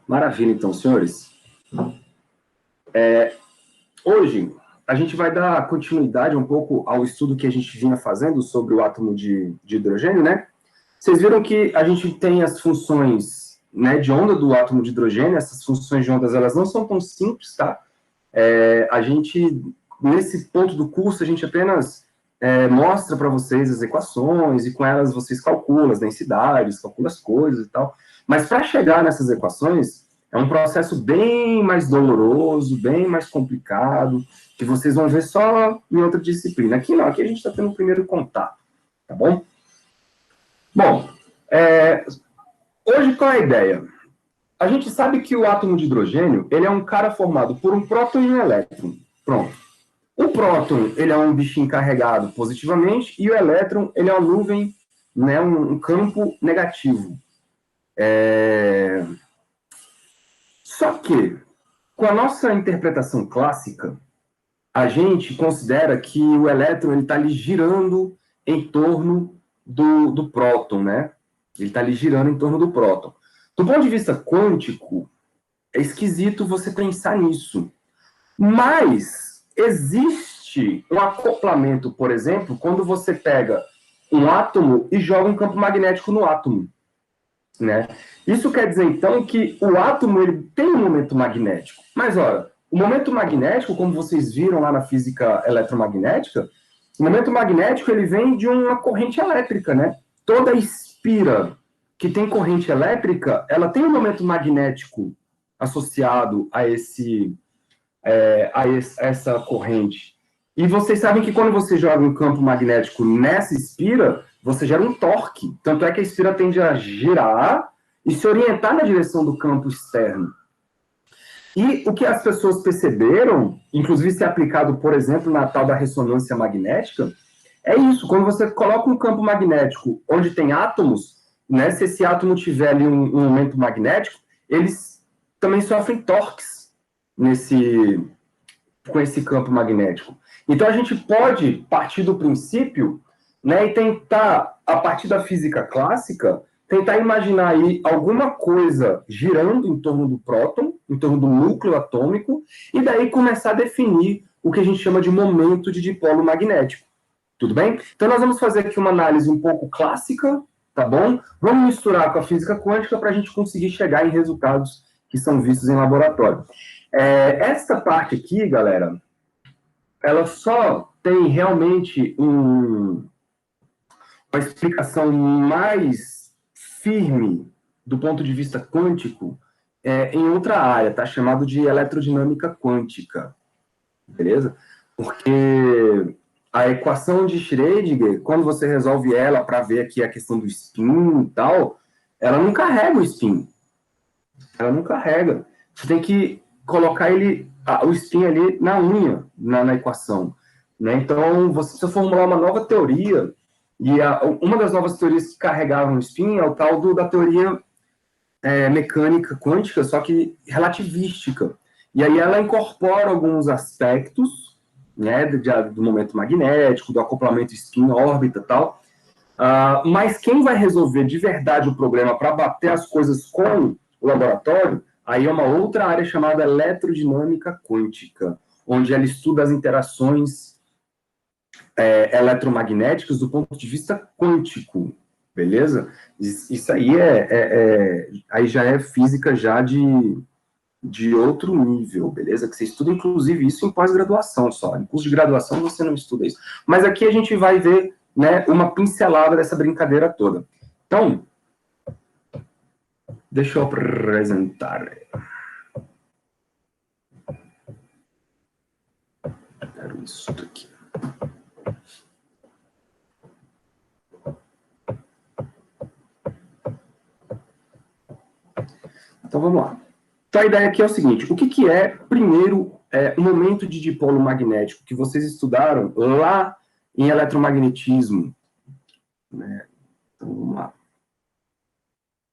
Maravilha, então, senhores. Hoje, a gente vai dar continuidade um pouco ao estudo que a gente vinha fazendo sobre o átomo de hidrogênio, né? Vocês viram que a gente tem as funções, né, de onda do átomo de hidrogênio. Essas funções de ondas, elas não são tão simples, tá? A gente, nesse ponto do curso, a gente apenas mostra para vocês as equações, e com elas vocês calculam as densidades, calculam as coisas e tal. Mas para chegar nessas equações, é um processo bem mais doloroso, bem mais complicado, que vocês vão ver só em outra disciplina. Aqui não, aqui a gente está tendo um primeiro contato, tá bom? Bom, hoje qual é a ideia? A gente sabe que o átomo de hidrogênio, ele é um cara formado por um próton e um elétron. Pronto. O próton, ele é um bichinho carregado positivamente, e o elétron, ele é uma nuvem, né, um campo negativo. Só que, com a nossa interpretação clássica, a gente considera que o elétron está ali girando em torno do próton, né? Ele está ali girando em torno do próton. Do ponto de vista quântico, é esquisito você pensar nisso. Mas existe um acoplamento, por exemplo, quando você pega um átomo e joga um campo magnético no átomo, né? Isso quer dizer, então, que o átomo ele tem um momento magnético. Mas, olha, o momento magnético, como vocês viram lá na física eletromagnética, o momento magnético ele vem de uma corrente elétrica, né? Toda espira que tem corrente elétrica, ela tem um momento magnético associado a essa corrente. E vocês sabem que quando você joga um campo magnético nessa espira, você gera um torque. Tanto é que a espira tende a girar e se orientar na direção do campo externo. E o que as pessoas perceberam, inclusive se aplicado, por exemplo, na tal da ressonância magnética, é isso. Quando você coloca um campo magnético onde tem átomos, né, se esse átomo tiver ali um momento magnético, eles também sofrem torques com esse campo magnético. Então a gente pode partir do princípio, né, e tentar, a partir da física clássica, tentar imaginar aí alguma coisa girando em torno do próton, em torno do núcleo atômico, e daí começar a definir o que a gente chama de momento de dipolo magnético. Tudo bem? Então nós vamos fazer aqui uma análise um pouco clássica, tá bom? Vamos misturar com a física quântica para a gente conseguir chegar em resultados que são vistos em laboratório. Essa parte aqui, galera, ela só tem realmente uma explicação mais firme do ponto de vista quântico em outra área, tá? Chamado de eletrodinâmica quântica, beleza? Porque a equação de Schrödinger, quando você resolve ela para ver aqui a questão do spin e tal, ela não carrega o spin. Ela não carrega. Você tem que colocar o spin ali na unha, na equação. Né? Então, você precisa formular uma nova teoria, e uma das novas teorias que carregavam o spin é o tal da teoria mecânica quântica, só que relativística. E aí ela incorpora alguns aspectos, né, do momento magnético, do acoplamento spin-órbita e tal, mas quem vai resolver de verdade o problema para bater as coisas com o laboratório, aí é uma outra área chamada eletrodinâmica quântica, onde ela estuda as interações eletromagnéticas do ponto de vista quântico, beleza? Isso aí aí já é física já de outro nível, beleza? Que você estuda, inclusive, isso em pós-graduação só. Em curso de graduação você não estuda isso. Mas aqui a gente vai ver, né, uma pincelada dessa brincadeira toda. Então, deixa eu apresentar. Quero isso aqui. Então, vamos lá. Então, a ideia aqui é o seguinte: o que é, primeiro, o momento de dipolo magnético que vocês estudaram lá em eletromagnetismo? Né? Então, vamos lá.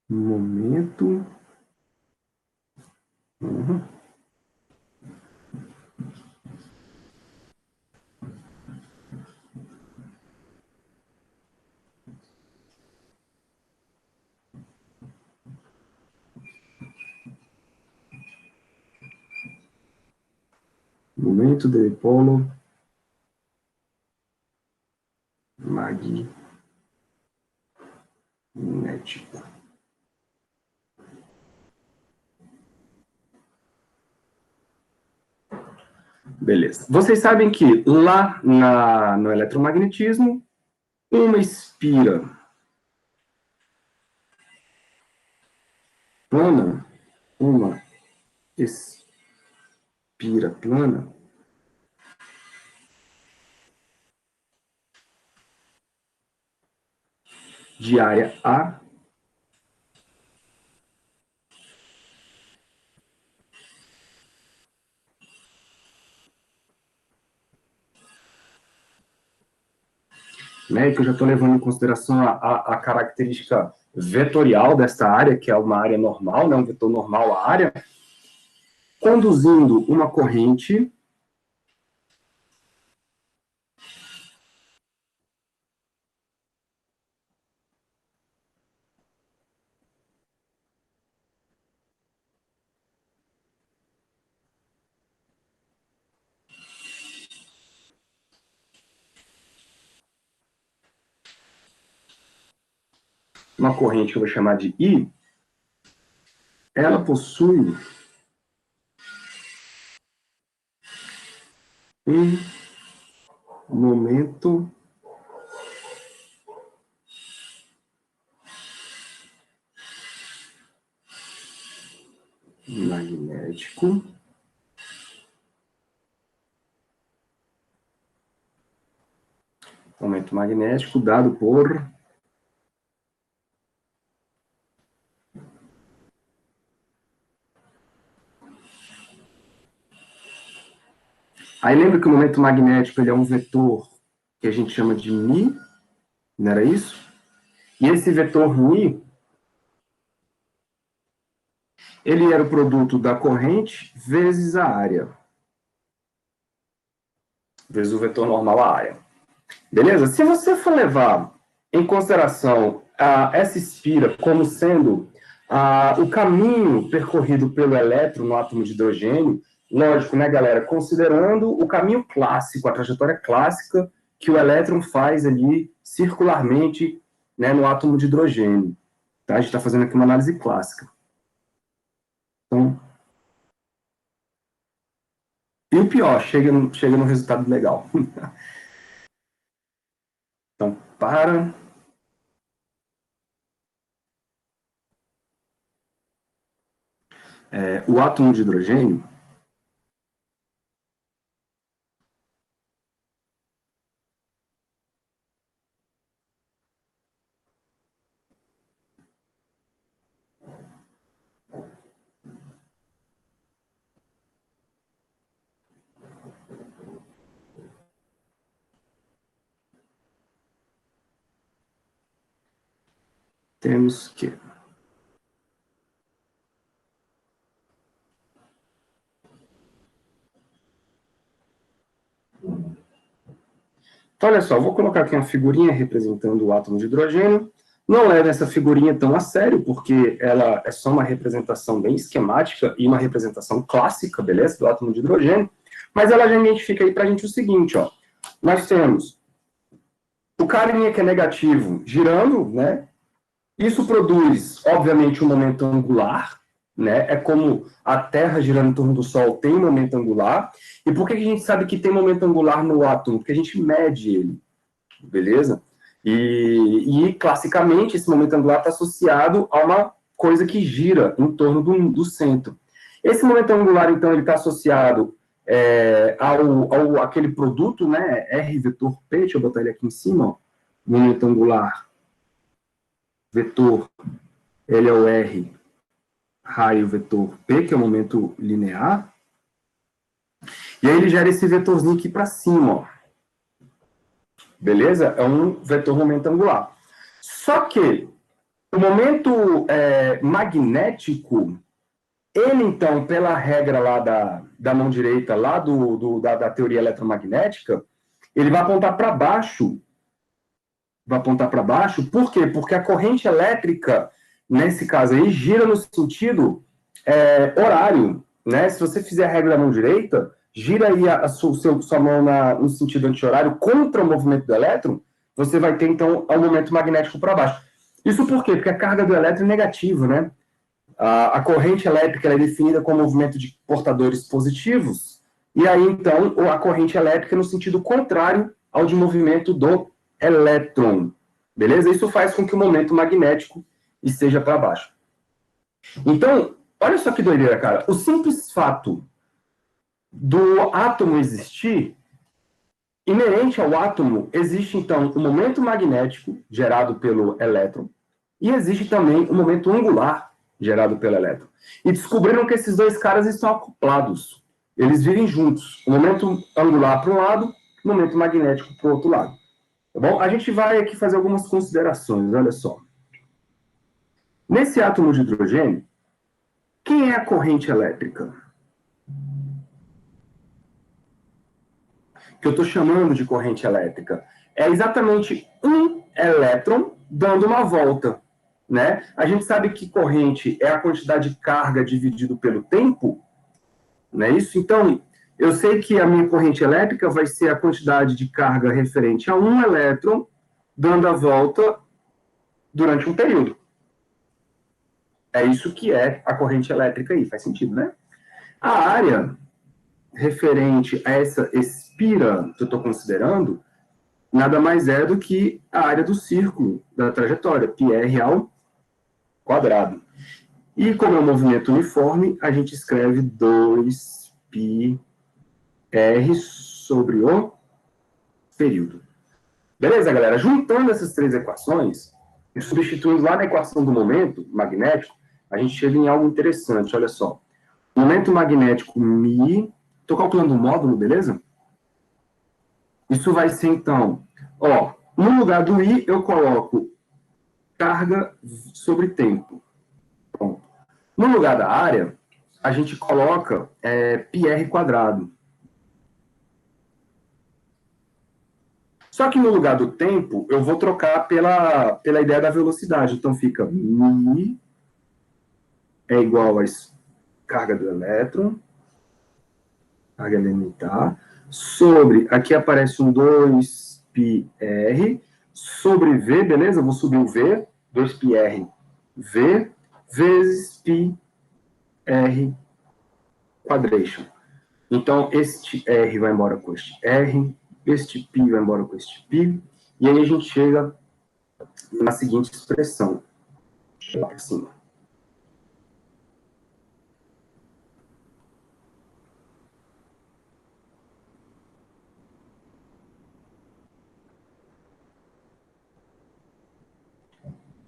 Momento. Uhum. Momento de dipolo magnético. Beleza. Vocês sabem que lá no eletromagnetismo, uma espira plana, uma espira plana, de área A, né, que eu já estou levando em consideração a característica vetorial dessa área, que é uma área normal, né, um vetor normal à área, conduzindo uma corrente que eu vou chamar de I, ela possui um momento magnético dado por Aí lembra que o momento magnético ele é um vetor que a gente chama de μ, não era isso? E esse vetor μ, ele era o produto da corrente vezes a área. Vezes o vetor normal à área. Beleza? Se você for levar em consideração essa espira como sendo o caminho percorrido pelo elétron no átomo de hidrogênio, lógico, né, galera? Considerando o caminho clássico, a trajetória clássica que o elétron faz ali circularmente, né, no átomo de hidrogênio. Tá? A gente está fazendo aqui uma análise clássica. Então, e o pior, chega no resultado legal. Então, o átomo de hidrogênio, temos que então, olha só, vou colocar aqui uma figurinha representando o átomo de hidrogênio. Não leve essa figurinha tão a sério, porque ela é só uma representação bem esquemática e uma representação clássica, beleza, do átomo de hidrogênio. Mas ela já identifica aí para a gente o seguinte, ó. Nós temos o carinha que é negativo girando, né? Isso produz, obviamente, um momento angular, né? É como a Terra girando em torno do Sol tem um momento angular. E por que a gente sabe que tem momento angular no átomo? Porque a gente mede ele, beleza? E classicamente, esse momento angular está associado a uma coisa que gira em torno do centro. Esse momento angular, então, ele está associado ao aquele produto, né? R vetor P, deixa eu botar ele aqui em cima, ó. Momento angular vetor, ele é o R raio vetor P, que é o momento linear. E aí ele gera esse vetorzinho aqui para cima, ó. Beleza? É um vetor momento angular. Só que o momento magnético, ele então, pela regra lá da mão direita, lá da teoria eletromagnética, ele vai apontar para baixo. Vai apontar para baixo, por quê? Porque a corrente elétrica, nesse caso aí, gira no sentido horário, né? Se você fizer a regra da mão direita, gira aí sua mão no sentido anti-horário contra o movimento do elétron, você vai ter, então, o momento magnético para baixo. Isso por quê? Porque a carga do elétron é negativa, né? A corrente elétrica é definida como movimento de portadores positivos, e aí, então, a corrente elétrica é no sentido contrário ao de movimento do elétron. Beleza? Isso faz com que o momento magnético esteja para baixo. Então, olha só que doideira, cara. O simples fato do átomo existir, inerente ao átomo, existe, então, o momento magnético gerado pelo elétron, e existe também o momento angular gerado pelo elétron. E descobriram que esses dois caras estão acoplados. Eles vivem juntos. O momento angular para um lado, o momento magnético para o outro lado. Tá bom? A gente vai aqui fazer algumas considerações, olha só. Nesse átomo de hidrogênio, quem é a corrente elétrica? Que eu estou chamando de corrente elétrica. É exatamente um elétron dando uma volta. Né? A gente sabe que corrente é a quantidade de carga dividido pelo tempo, não é isso? Então, eu sei que a minha corrente elétrica vai ser a quantidade de carga referente a um elétron dando a volta durante um período. É isso que é a corrente elétrica aí, faz sentido, né? A área referente a essa espira que eu estou considerando, nada mais é do que a área do círculo da trajetória, πr ao quadrado. E como é um movimento uniforme, a gente escreve 2πr sobre o período. Beleza, galera? Juntando essas três equações, e substituindo lá na equação do momento magnético, a gente chega em algo interessante, olha só. Momento magnético μ, estou calculando o módulo, beleza? Isso vai ser, então, ó, no lugar do I, eu coloco carga sobre tempo. Pronto. No lugar da área, a gente coloca πr quadrado. Só que no lugar do tempo, eu vou trocar pela ideia da velocidade. Então, fica μ é igual a carga do elétron, carga elementar, sobre, aqui aparece um 2πr, sobre V, beleza? Eu vou subir o V, 2πr, V, vezes πr quadration. Então, este R vai embora com este R, este π vai embora com este π, e aí a gente chega na seguinte expressão, lá para cima.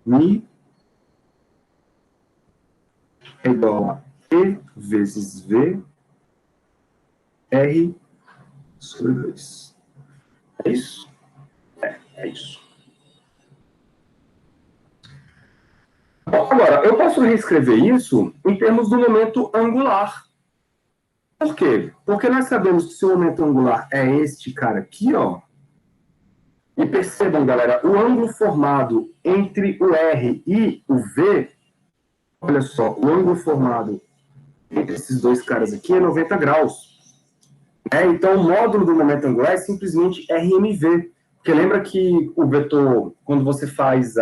Mi é igual a E vezes V, R sobre 2. É isso? É isso. Bom, agora, eu posso reescrever isso em termos do momento angular. Por quê? Porque nós sabemos que se o momento angular é este cara aqui, ó. E percebam, galera, o ângulo formado entre o R e o V, olha só, o ângulo formado entre esses dois caras aqui é 90 graus. Então, o módulo do momento angular é simplesmente RMV. Porque lembra que o vetor, quando você faz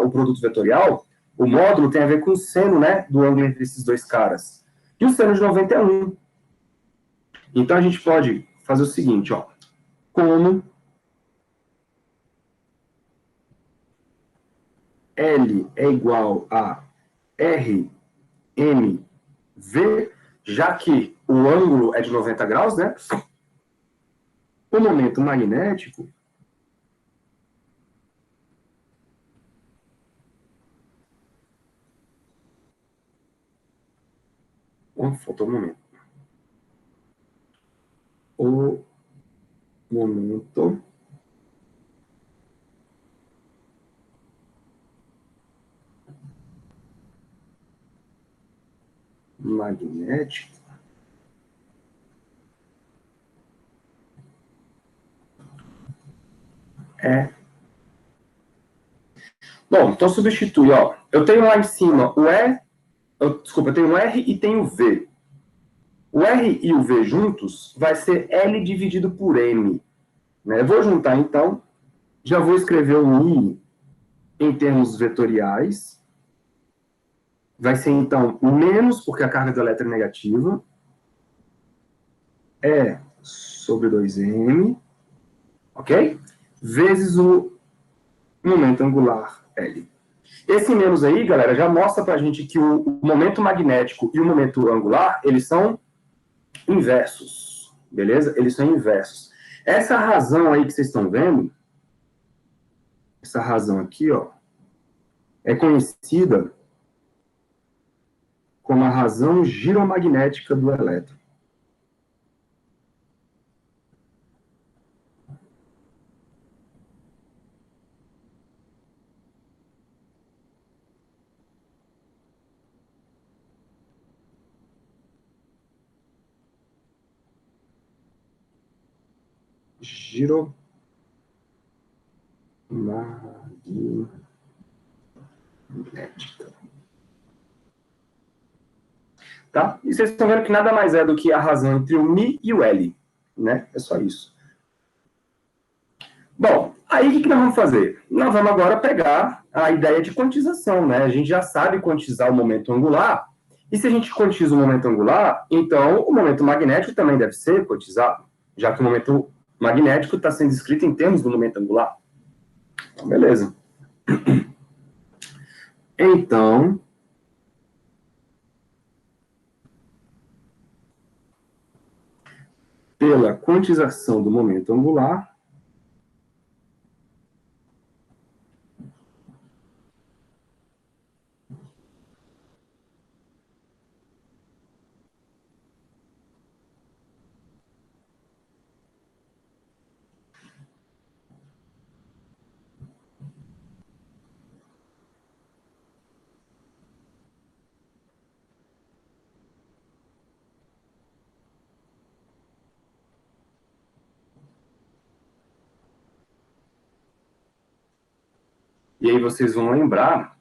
o produto vetorial, o módulo tem a ver com o seno, né, do ângulo entre esses dois caras. E o seno de 90 é 1. Então, a gente pode fazer o seguinte, ó. Como L é igual a RMV, já que o ângulo é de 90 graus, né? O momento magnético faltou um momento. O momento magnético é... Bom, então substitui, ó. Eu tenho lá em cima o E, desculpa, eu tenho o R e tenho o V. O R e o V juntos vai ser L dividido por M. Né? Eu vou juntar, então, já vou escrever o I em termos vetoriais. Vai ser, então, menos, porque a carga do elétron é negativa, E sobre 2M, ok? Vezes o momento angular L. Esse menos aí, galera, já mostra pra gente que o momento magnético e o momento angular, eles são inversos, beleza? Eles são inversos. Essa razão aí que vocês estão vendo, essa razão aqui, ó, é conhecida como a razão giromagnética do elétron. Giromagnética. Tá? E vocês estão vendo que nada mais é do que a razão entre o Mi e o L, né? É só isso. Bom, aí o que nós vamos fazer? Nós vamos agora pegar a ideia de quantização, né? A gente já sabe quantizar o momento angular, e se a gente quantiza o momento angular, então o momento magnético também deve ser quantizado, já que o momento magnético está sendo escrito em termos do momento angular. Então, beleza. Então, pela quantização do momento angular, e aí vocês vão lembrar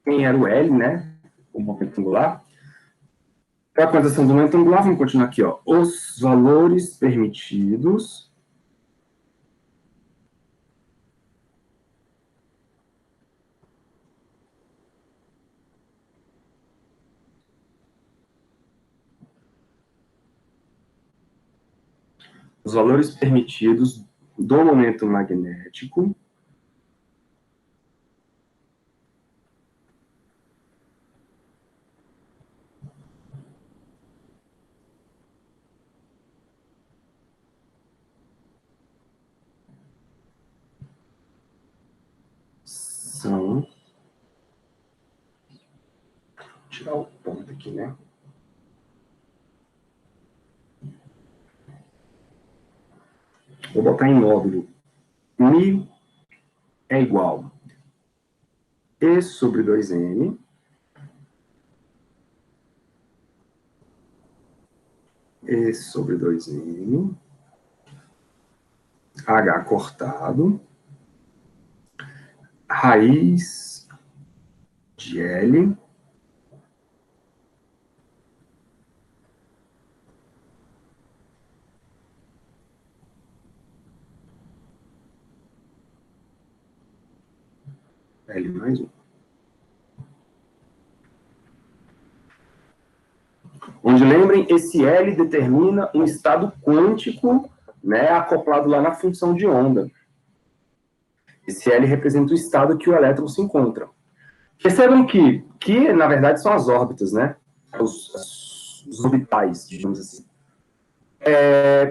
quem era o L, né? O momento angular. Para a quantização do momento angular, vamos continuar aqui, ó. Os valores permitidos do momento magnético são... Vou tirar o ponto aqui, né? Vou botar em módulo. Mi é igual E sobre 2M E sobre 2M H cortado raiz de L L mais 1. Onde, lembrem, esse L determina um estado quântico, né, acoplado lá na função de onda. Esse L representa o estado que o elétron se encontra. Percebam que na verdade, são as órbitas, né? Os orbitais, digamos assim.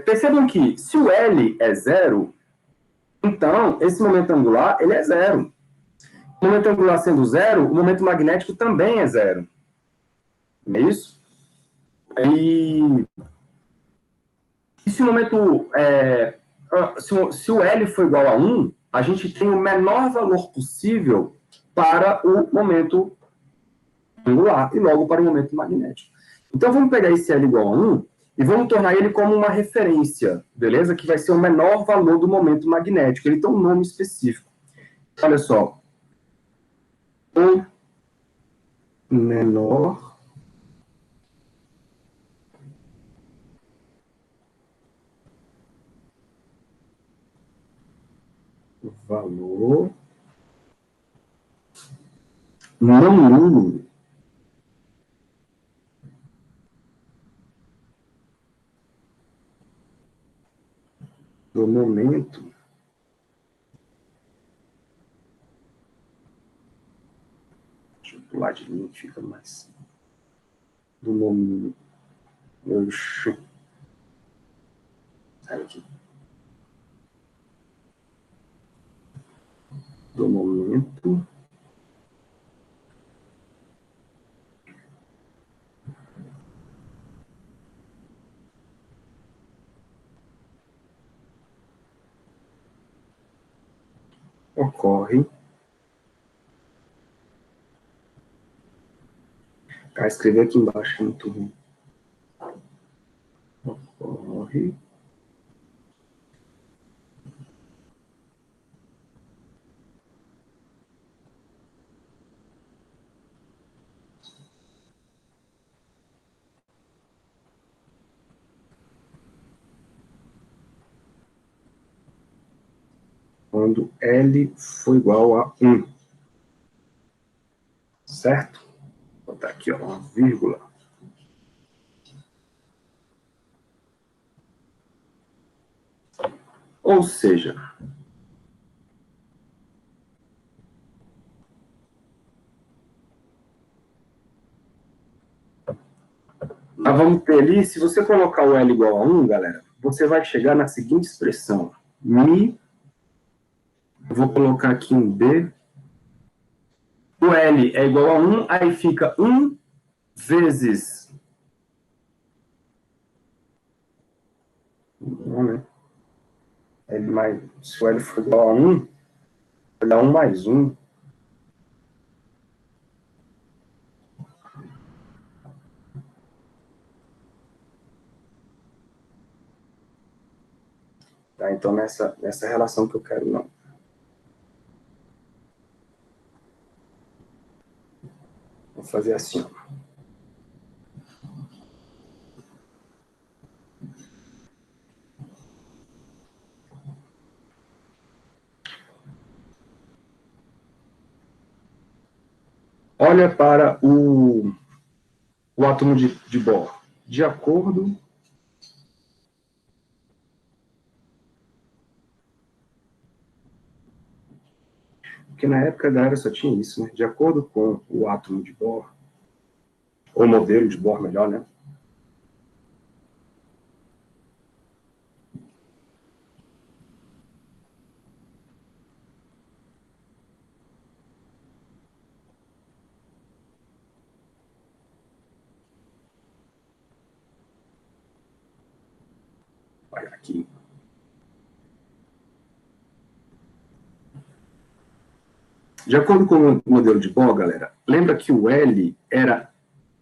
Percebam que, se o L é zero, então, esse momento angular, ele é zero. O momento angular sendo zero, o momento magnético também é zero. Não é isso? E se o momento... se o L for igual a 1, a gente tem o menor valor possível para o momento angular e logo para o momento magnético. Então, vamos pegar esse L igual a 1 e vamos tornar ele como uma referência, beleza? Que vai ser o menor valor do momento magnético. Ele tem um nome específico. Olha só. O menor não nulo do momento deixa eu pular de linha, fica mais do momento sai aqui do momento ocorre. Escrever aqui embaixo é muito ruim. Ocorre quando L for igual a 1. Certo? Vou botar aqui, ó, uma vírgula. Ou seja, nós vamos ter ali, se você colocar o L igual a 1, galera, você vai chegar na seguinte expressão. Mi, eu vou colocar aqui um B. O L é igual a 1, aí fica 1 vezes... Não, né? L mais, se o L for igual a 1, vai dar 1 mais 1. Tá? Então, nessa relação que eu quero, não. Vou fazer assim, ó. Olha para o átomo de Bohr. De acordo... Porque na época da era só tinha isso, né? De acordo com o átomo de Bohr, ou modelo de Bohr, melhor, né? Olha aqui. De acordo com o modelo de Bohr, galera, lembra que o L era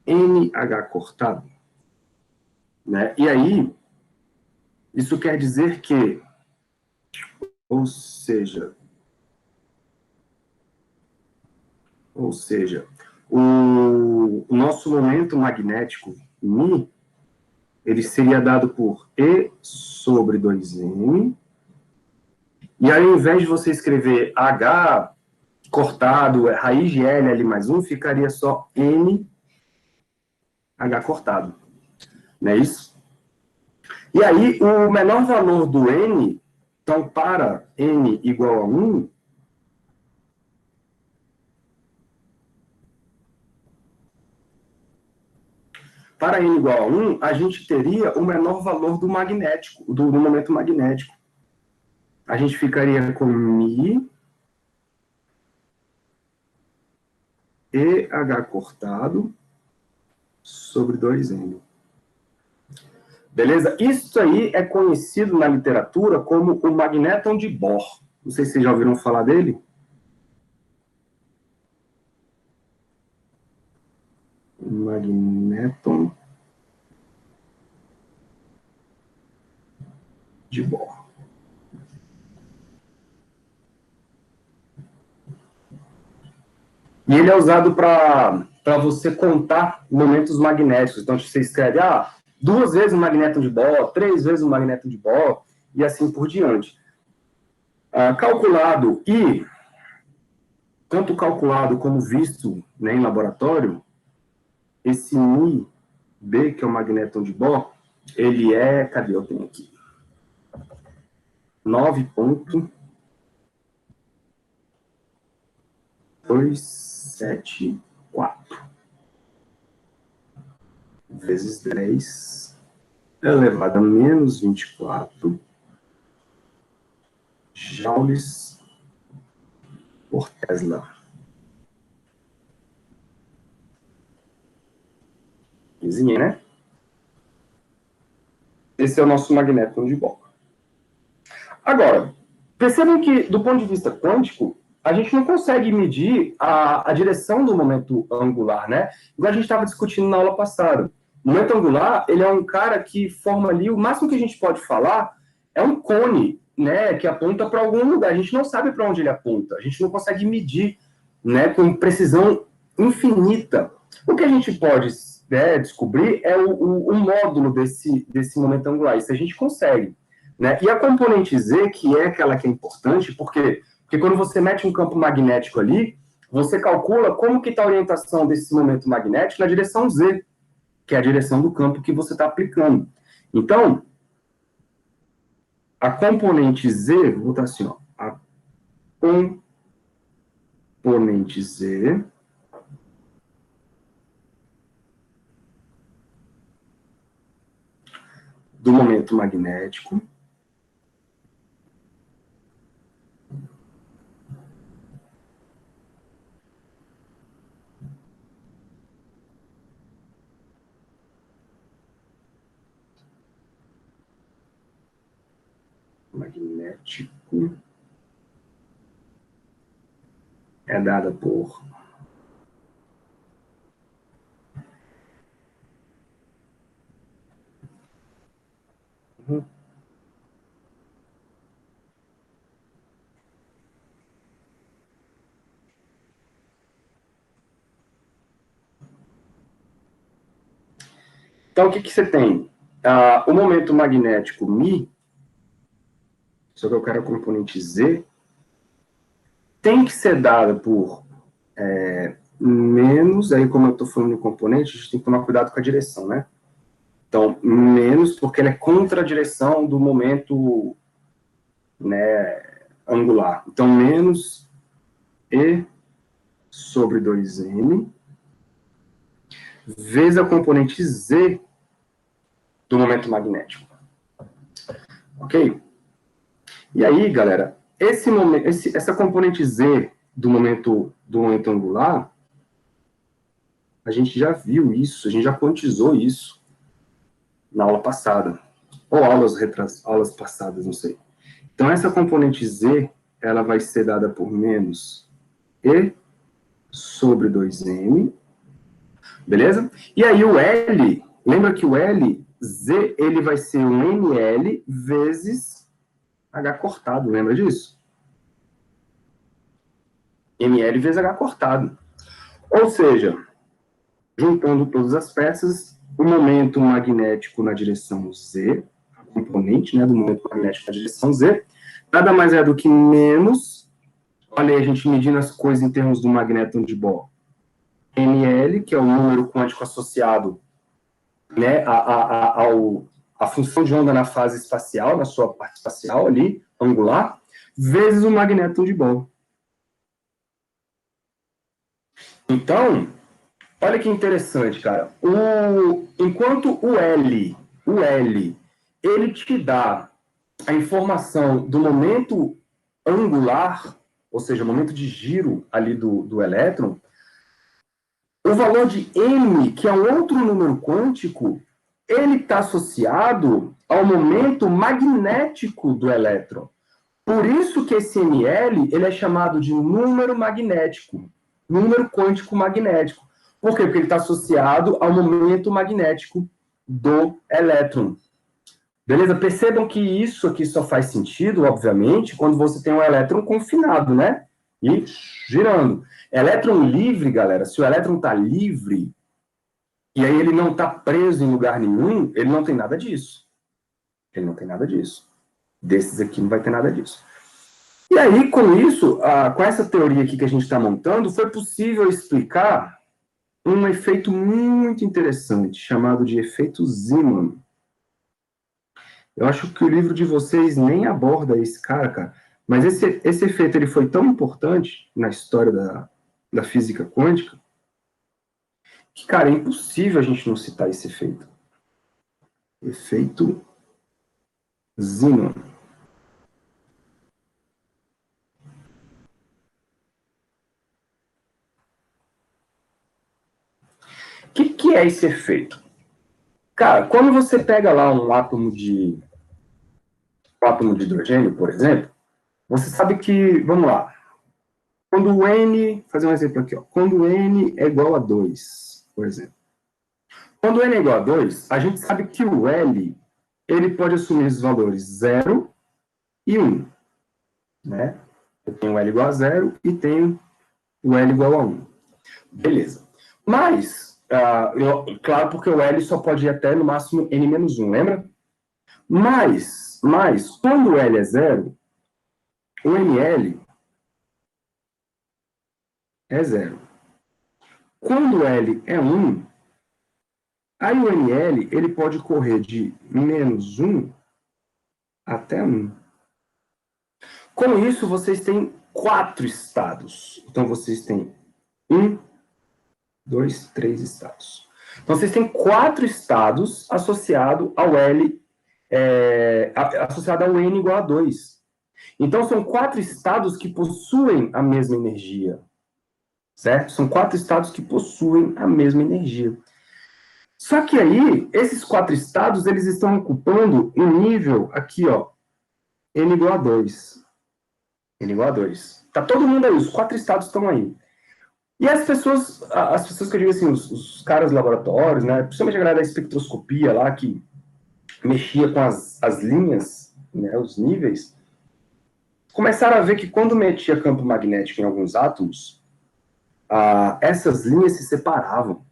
NH cortado? Né? E aí, isso quer dizer que, ou seja, o nosso momento magnético μ, ele seria dado por E sobre 2M, e aí, ao invés de você escrever H cortado, raiz de L, L mais 1, ficaria só N, H cortado. Não é isso? E aí, o menor valor do N, então, para N igual a 1, para N igual a 1, a gente teria o menor valor do magnético, do momento magnético. A gente ficaria com μ EH cortado sobre 2N. Beleza? Isso aí é conhecido na literatura como o magnéton de Bohr. Não sei se vocês já ouviram falar dele. Magnéton de Bohr. E ele é usado para você contar momentos magnéticos. Então, você escreve, 2 vezes o magnéton de Bohr, 3 vezes o magnéton de Bohr, e assim por diante. Calculado e tanto calculado como visto, né, em laboratório, esse μB, que é o magnéton de Bohr, ele é, cadê eu tenho aqui? 9,274 vezes 10 elevado a menos 24 joules por Tesla. Vizinha, né? Esse é o nosso magnéton de Bohr. Agora, percebam que, do ponto de vista quântico, a gente não consegue medir a direção do momento angular, né? Igual a gente estava discutindo na aula passada. O momento angular, ele é um cara que forma ali, o máximo que a gente pode falar é um cone, né, que aponta para algum lugar. A gente não sabe para onde ele aponta. A gente não consegue medir, né, com precisão infinita. O que a gente pode, né, descobrir é o módulo desse momento angular. Isso a gente consegue. Né? E a componente Z, que é aquela que é importante, porque quando você mete um campo magnético ali, você calcula como que está a orientação desse momento magnético na direção Z, que é a direção do campo que você está aplicando. Então, a componente Z, vou botar assim, ó, a componente Z do momento magnético é dada por Então, o que você tem? O momento magnético μ, só que eu quero a componente Z, tem que ser dada por menos, aí como eu estou falando em componente, a gente tem que tomar cuidado com a direção, né? Então, menos, porque ela é contra a direção do momento, né, angular. Então, menos E sobre 2M, vezes a componente Z do momento magnético. Ok? E aí, galera, essa componente Z do momento angular, a gente já viu isso, a gente já quantizou isso na aula passada, ou aulas passadas, não sei. Então, essa componente Z, ela vai ser dada por menos E sobre 2M, beleza? E aí o L, lembra que o L, Z, ele vai ser um ML vezes H cortado, lembra disso? ML vezes H cortado. Ou seja, juntando todas as peças, o momento magnético na direção Z, a componente, né, do momento magnético na direção Z, nada mais é do que menos, olha aí, a gente medindo as coisas em termos do magnéton de Bohr, ML, que é o número quântico associado, né, a função de onda na fase espacial, na sua parte espacial ali, angular, vezes o magnéton de Bohr. Então, olha que interessante, cara. Enquanto o L, ele te dá a informação do momento angular, ou seja, o momento de giro ali do elétron, o valor de M, que é um outro número quântico, ele está associado ao momento magnético do elétron. Por isso que esse ML, ele é chamado de número magnético, número quântico magnético. Por quê? Porque ele está associado ao momento magnético do elétron. Beleza? Percebam que isso aqui só faz sentido, obviamente, quando você tem um elétron confinado, né? E girando. Elétron livre, galera, se o elétron está livre, e aí ele não está preso em lugar nenhum, ele não tem nada disso. Ele não tem nada disso. Desses aqui não vai ter nada disso. E aí, com isso, com essa teoria aqui que a gente está montando, foi possível explicar um efeito muito interessante, chamado de efeito Zeeman. Eu acho que o livro de vocês nem aborda esse cara. Mas esse efeito ele foi tão importante na história da física quântica que, cara, é impossível a gente não citar esse efeito. Efeito Zeeman. O que é esse efeito? Cara, quando você pega lá um átomo de hidrogênio, por exemplo, você sabe que, vamos lá, quando o N, fazer um exemplo aqui, ó, quando o N é igual a 2, por exemplo. Quando o N é igual a 2, a gente sabe que o L, ele pode assumir os valores 0 e 1, né? Eu tenho o L igual a 0 e tenho o L igual a 1. Beleza. Mas, claro, porque o L só pode ir até no máximo N-1, lembra? Mas, quando o L é 0, o NL é 0. Quando o L é 1, aí o NL ele pode correr de -1 até 1. Com isso, vocês têm 4 estados. Então, vocês têm 1, 2, 3 estados. Então, vocês têm 4 estados associados ao L, associado ao N igual a 2. Então, são 4 estados que possuem a mesma energia. Certo? São 4 estados que possuem a mesma energia. Só que aí, esses 4 estados, eles estão ocupando um nível aqui, ó, N igual a 2. N igual a 2. Tá todo mundo aí, os 4 estados estão aí. E as pessoas que eu digo assim, os caras do laboratórios, né, principalmente a galera da espectroscopia lá, que mexia com as linhas, né, os níveis, começaram a ver que quando metia campo magnético em alguns átomos, essas linhas se separavam.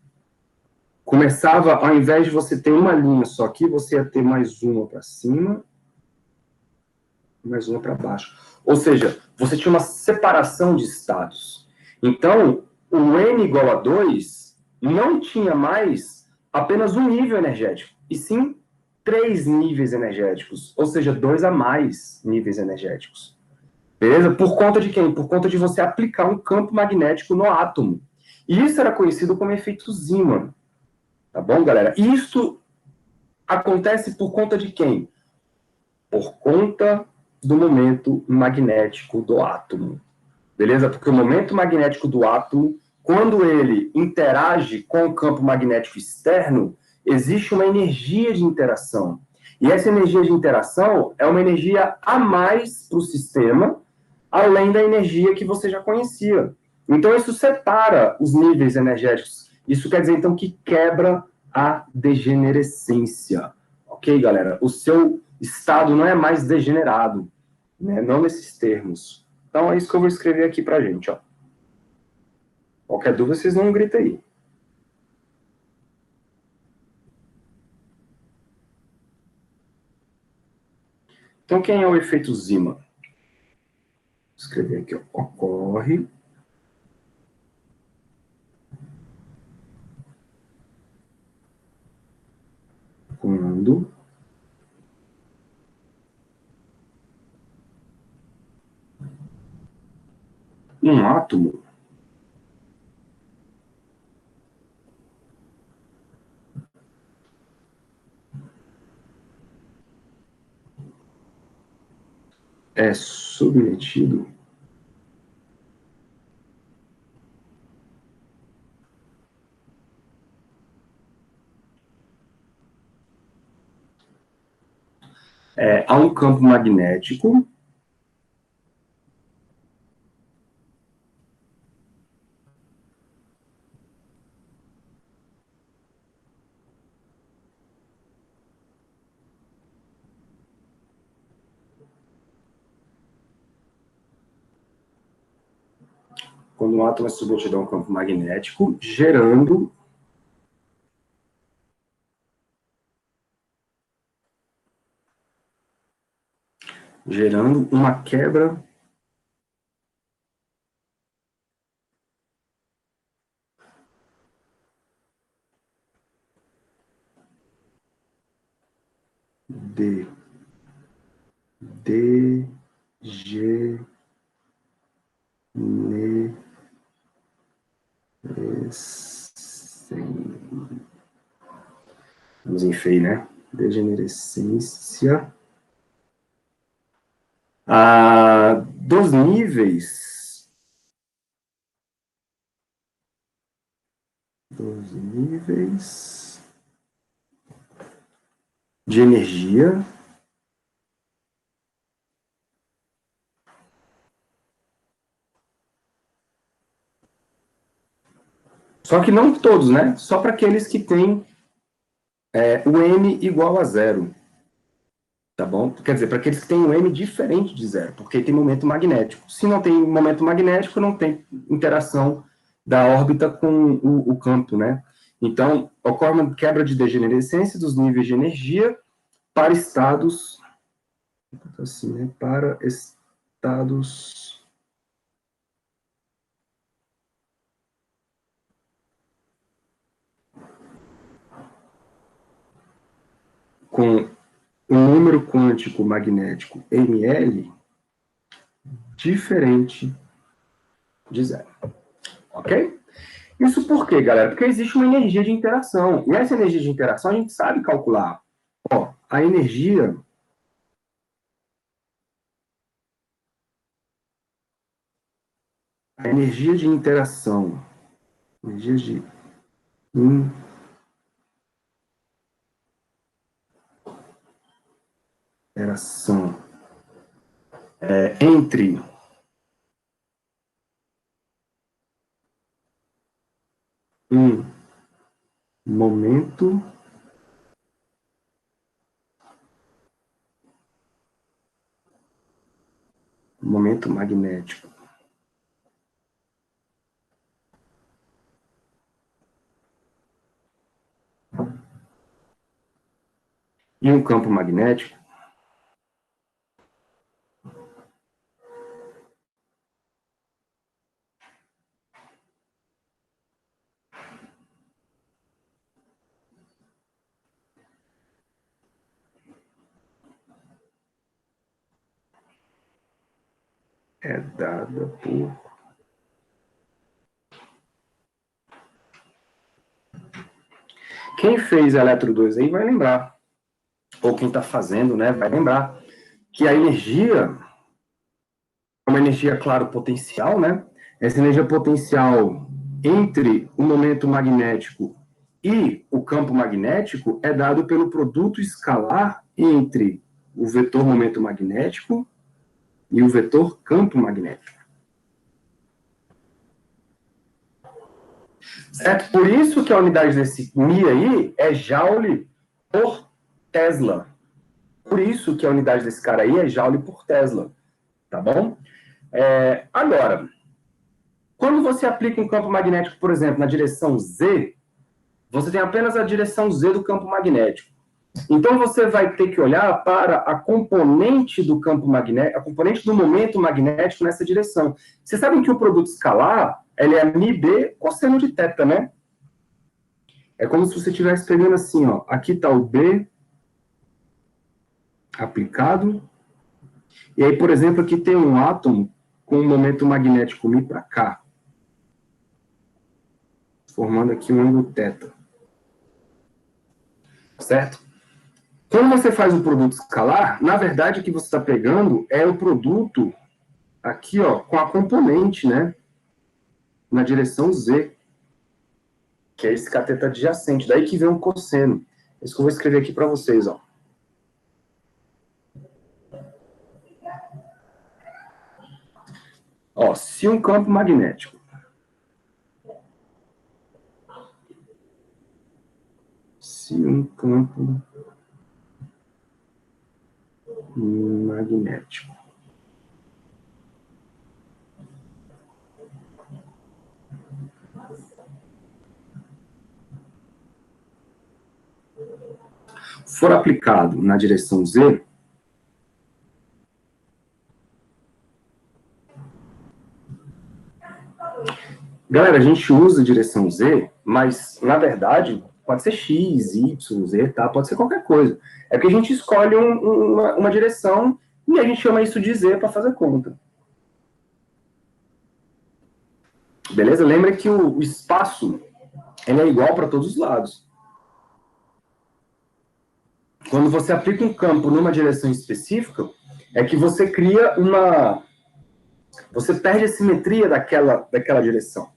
Começava, ao invés de você ter uma linha só aqui, você ia ter mais uma para cima, mais uma para baixo. Ou seja, você tinha uma separação de estados. Então, o N igual a 2 não tinha mais apenas um nível energético, e sim 3 níveis energéticos, ou seja, 2 a mais níveis energéticos. Beleza? Por conta de quem? Por conta de você aplicar um campo magnético no átomo. E isso era conhecido como efeito Zeeman. Tá bom, galera? Isso acontece por conta de quem? Por conta do momento magnético do átomo. Beleza? Porque o momento magnético do átomo, quando ele interage com o campo magnético externo, existe uma energia de interação. E essa energia de interação é uma energia a mais para o sistema, além da energia que você já conhecia. Então, isso separa os níveis energéticos. Isso quer dizer, então, que quebra a degenerescência. Ok, galera? O seu estado não é mais degenerado, né? Não nesses termos. Então, é isso que eu vou escrever aqui pra gente, ó. Qualquer dúvida, vocês não gritam aí. Então, quem é o efeito Zeeman? Vou escrever aqui, ó. Ocorre quando um átomo é submetido a um campo magnético quando um átomo é submetido a um campo magnético, gerando uma quebra Vamos em FEI, né? Degenerescência dos níveis de energia só que não todos, né? Só para aqueles que têm o M igual a zero. Tá bom? Quer dizer, para aqueles que têm um M diferente de zero, porque tem momento magnético. Se não tem momento magnético, não tem interação da órbita com o campo, né? Então, ocorre uma quebra de degenerescência dos níveis de energia para estados, assim, né? Para estados com um número quântico magnético ml diferente de zero. Ok? Isso por quê, galera? Porque existe uma energia de interação. E essa energia de interação a gente sabe calcular. Ó, a energia de interação. Energia de interação entre um momento magnético e um campo magnético é dada por... Quem fez Eletro 2 aí vai lembrar, ou quem está fazendo, né, vai lembrar, que a energia é uma energia, claro, potencial, né? Essa energia potencial entre o momento magnético e o campo magnético é dado pelo produto escalar entre o vetor momento magnético e o vetor campo magnético. Certo? Por isso que a unidade desse Mi aí é Joule por Tesla. Por isso que a unidade desse cara aí é Joule por Tesla. Tá bom? Agora, quando você aplica um campo magnético, por exemplo, na direção Z, você tem apenas a direção Z do campo magnético. Então, você vai ter que olhar para a componente do campo magnético, a componente do momento magnético nessa direção. Vocês sabem que o produto escalar, ele é μB cosseno de θ, né? É como se você estivesse pegando assim, ó. Aqui está o B aplicado. E aí, por exemplo, aqui tem um átomo com um momento magnético Mi para cá. Formando aqui um ângulo θ. Certo? Quando você faz o produto escalar, na verdade o que você está pegando é o produto aqui, ó, com a componente, né? Na direção Z, que é esse cateto adjacente. Daí que vem um cosseno. É isso que eu vou escrever aqui para vocês, ó. Ó, se um campo magnético magnético for aplicado na direção Z, galera, a gente usa a direção Z, mas, na verdade, Pode ser X, Y, Z, tá? Pode ser qualquer coisa. É que a gente escolhe uma direção e a gente chama isso de Z para fazer conta. Beleza? Lembra que o espaço ele é igual para todos os lados. Quando você aplica um campo numa direção específica, é que você cria uma... Você perde a simetria daquela direção.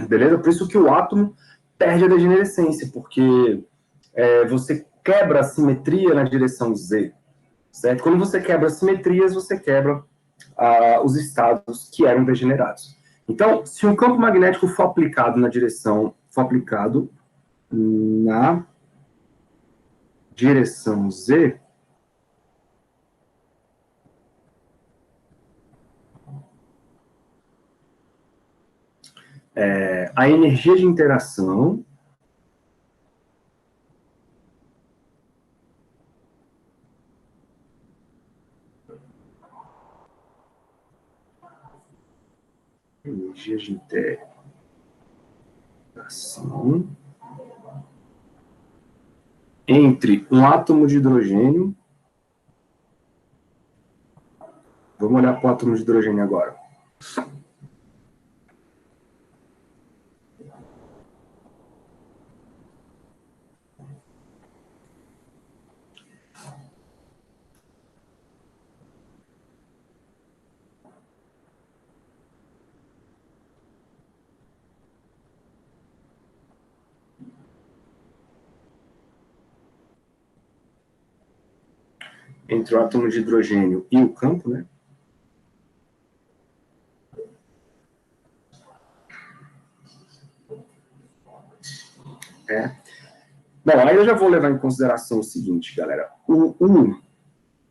Beleza? Por isso que o átomo perde a degenerescência, porque você quebra a simetria na direção Z. Certo? Quando você quebra as simetrias, você quebra os estados que eram degenerados. Então, se um campo magnético for aplicado na direção Z, a energia de interação entre um átomo de hidrogênio. Vamos olhar para o átomo de hidrogênio agora. Entre o átomo de hidrogênio e o campo, né? Bom, aí eu já vou levar em consideração o seguinte, galera. O U,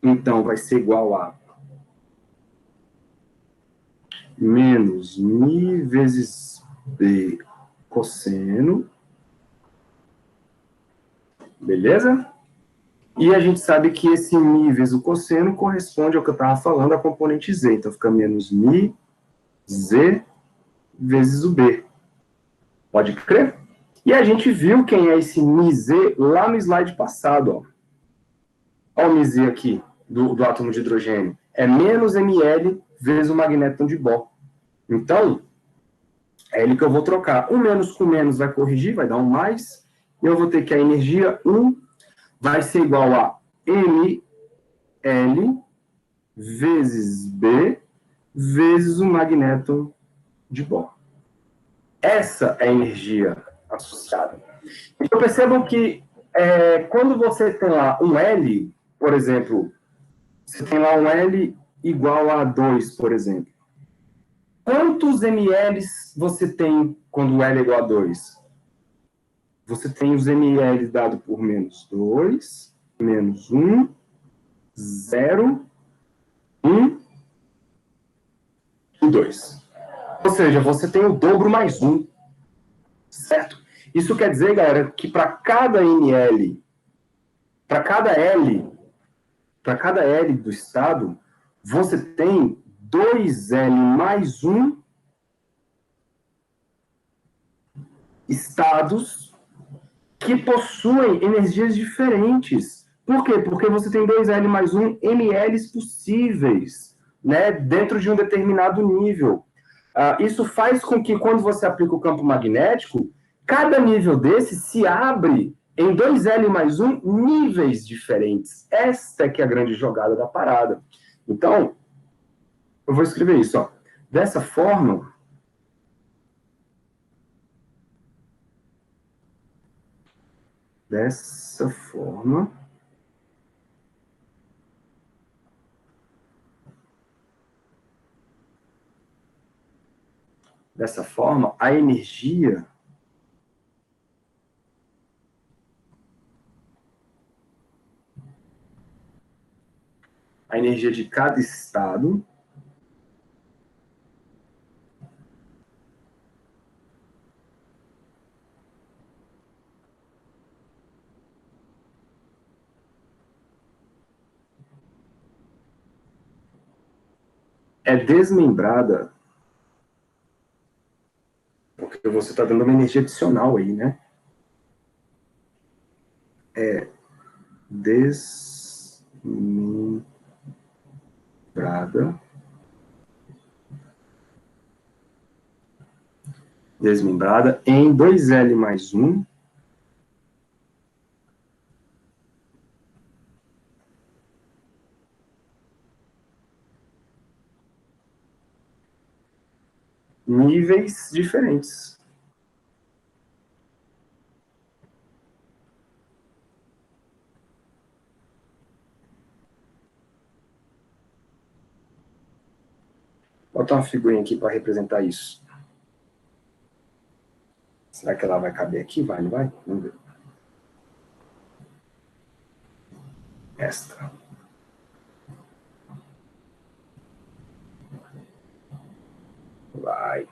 então, vai ser igual a menos mi vezes B cosseno. Beleza? E a gente sabe que esse mi vezes o cosseno corresponde ao que eu estava falando, a componente Z. Então, fica menos mi Z vezes o B. Pode crer? E a gente viu quem é esse mi Z lá no slide passado, ó. Olha o mi Z aqui, do átomo de hidrogênio. É menos ml vezes o magnéton de Bohr. Então, é ele que eu vou trocar. O menos com menos vai corrigir, vai dar um mais. E eu vou ter que a energia 1 vai ser igual a ml vezes B vezes o magnéton de Bohr. Essa é a energia associada. Então, percebam que quando você tem lá um L, por exemplo, você tem lá um L igual a 2, por exemplo. Quantos ml você tem quando o L é igual a 2? Você tem os ml dado por menos 2, menos 1, 0, 1 e 2. Ou seja, você tem o dobro mais 1. Certo? Isso quer dizer, galera, que para cada ml, para cada L do estado, você tem 2L mais 1 estados que possuem energias diferentes. Por quê? Porque você tem 2L mais 1 ml possíveis, né, dentro de um determinado nível. Isso faz com que, quando você aplica o campo magnético, cada nível desse se abre em 2L mais 1 níveis diferentes. Esta é que é a grande jogada da parada. Então, eu vou escrever isso, ó. Dessa forma, a energia de cada estado é desmembrada, porque você está dando uma energia adicional aí, né? é desmembrada em 2L mais 1 níveis diferentes. Vou botar uma figurinha aqui para representar isso. Será que ela vai caber aqui? Vai, não vai? Vamos ver. Esta. Vai.